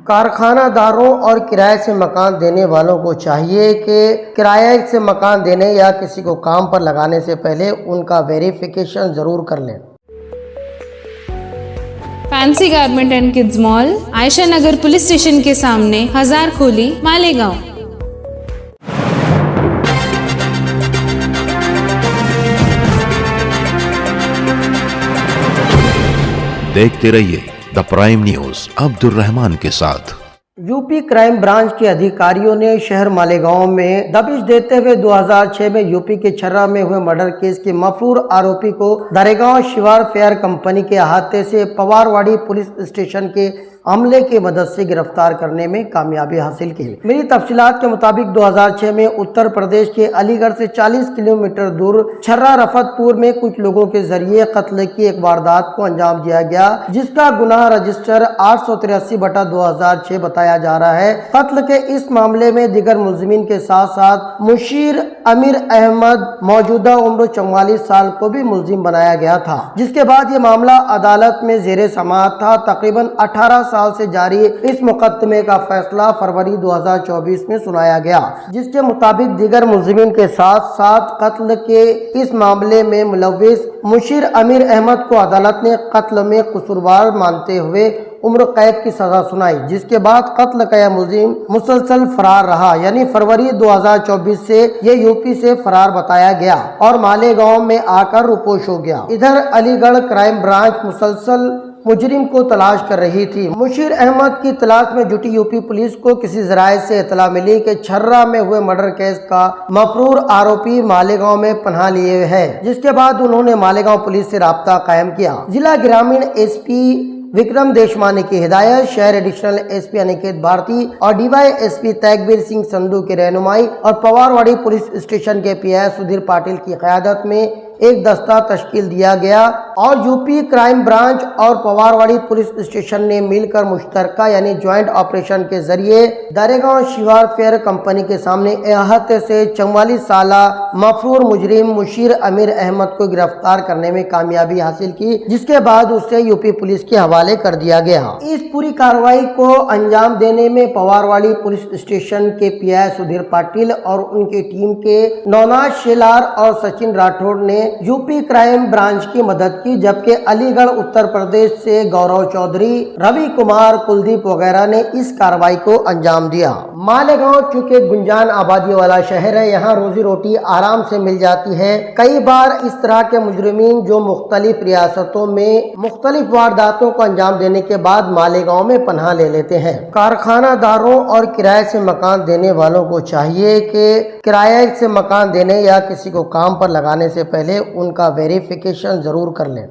کارخانہ داروں اور کرائے سے مکان دینے والوں کو چاہیے کہ کرائے سے مکان دینے یا کسی کو کام پر لگانے سے پہلے ان کا ویریفیکیشن ضرور کر لیں۔ Fancy garment and kids mall, Ayesha Nagar police station کے سامنے، ہزار کھولی، مالیگاؤں۔ دیکھتے رہیے دا پرائم نیوز عبد الرحمان کے ساتھ۔ یوپی کرائم برانچ کے ادھیکاریوں نے شہر مالیگاؤں میں دبش دیتے ہوئے 2006 میں یوپی کے چھرا میں ہوئے مرڈر کیس کے مفرور آروپی کو دریگاؤں شیوار فیئر کمپنی کے احاطے سے پوارواڑی پولیس اسٹیشن کے عملے کی مدد سے گرفتار کرنے میں کامیابی حاصل کی۔ ملی تفصیلات کے مطابق 2006 میں اتر پردیش کے علی گڑھ سے 40 کلومیٹر دور چھرا رفت پور میں کچھ لوگوں کے ذریعے قتل کی ایک واردات کو انجام دیا گیا، جس کا گناہ رجسٹر 883/2006 بتایا جا رہا ہے۔ قتل کے اس معاملے میں دیگر ملزمین کے ساتھ ساتھ مشیر امیر احمد موجودہ عمر 44 سال کو بھی ملزم بنایا گیا تھا، جس کے بعد یہ معاملہ عدالت میں زیر سماعت تھا۔ تقریباً 18 سال سے جاری اس مقدمے کا فیصلہ فروری 2024 میں سنایا گیا، جس کے مطابق دیگر ملزمین کے ساتھ ساتھ قتل کے اس معاملے میں ملوث مشیر امیر احمد کو عدالت نے قتل میں قصوروار مانتے ہوئے عمر قید کی سزا سنائی، جس کے بعد قتل کا یہ ملزم مسلسل فرار رہا، یعنی فروری 2024 سے یہ یوپی سے فرار بتایا گیا اور مالیگاؤں میں آ کر روپوش ہو گیا۔ ادھر علی گڑھ کرائم برانچ مسلسل مجرم کو تلاش کر رہی تھی۔ مشیر احمد کی تلاش میں جٹی یوپی پولیس کو کسی ذرائع سے اطلاع ملی کہ چھرا میں ہوئے مرڈر کیس کا مفرور آروپی مالیگاؤں میں پناہ لیے ہے، جس کے بعد انہوں نے مالیگاؤں پولیس سے رابطہ قائم کیا۔ ضلع گرامین ایس پی وکرم دیشمانی کی ہدایت، شہر additional S P Ankit Bharti اور D Y S P Tegbir Singh Sandhu کی رہنمائی اور پوارواڑی پولیس اسٹیشن کے پی آئی سدھیر پاٹل کی قیادت میں ایک دستہ تشکیل دیا گیا اور یوپی کرائم برانچ اور پوارواڑی پولیس اسٹیشن نے مل کر مشترکہ یعنی جوائنٹ آپریشن کے ذریعے دریگاؤں شیوار فیئر کمپنی کے سامنے احاطے سے 44 سالہ مفرور مجرم مشیر امیر احمد کو گرفتار کرنے میں کامیابی حاصل کی، جس کے بعد اسے یوپی پولیس کے حوالے کر دیا گیا۔ اس پوری کارروائی کو انجام دینے میں پوارواڑی پولیس اسٹیشن کے پی آئی سدھیر پاٹل اور ان کی ٹیم کے نوناز شیلار اور سچن راٹھوڑ نے یوپی کرائم برانچ کی مدد کی، جبکہ علی گڑھ اتر پردیش سے گورو چودھری، روی کمار، کلدیپ وغیرہ نے اس کارروائی کو انجام دیا۔ مالیگاؤں چونکہ گنجان آبادی والا شہر ہے، یہاں روزی روٹی آرام سے مل جاتی ہے۔ کئی بار اس طرح کے مجرمین جو مختلف ریاستوں میں مختلف وارداتوں کو انجام دینے کے بعد مالیگاؤں میں پناہ لے لیتے ہیں۔ کارخانہ داروں اور کرائے سے مکان دینے والوں کو چاہیے کہ کرائے سے مکان دینے یا کسی کو کام پر لگانے سے پہلے ان کا ویریفیکیشن ضرور کر لیں۔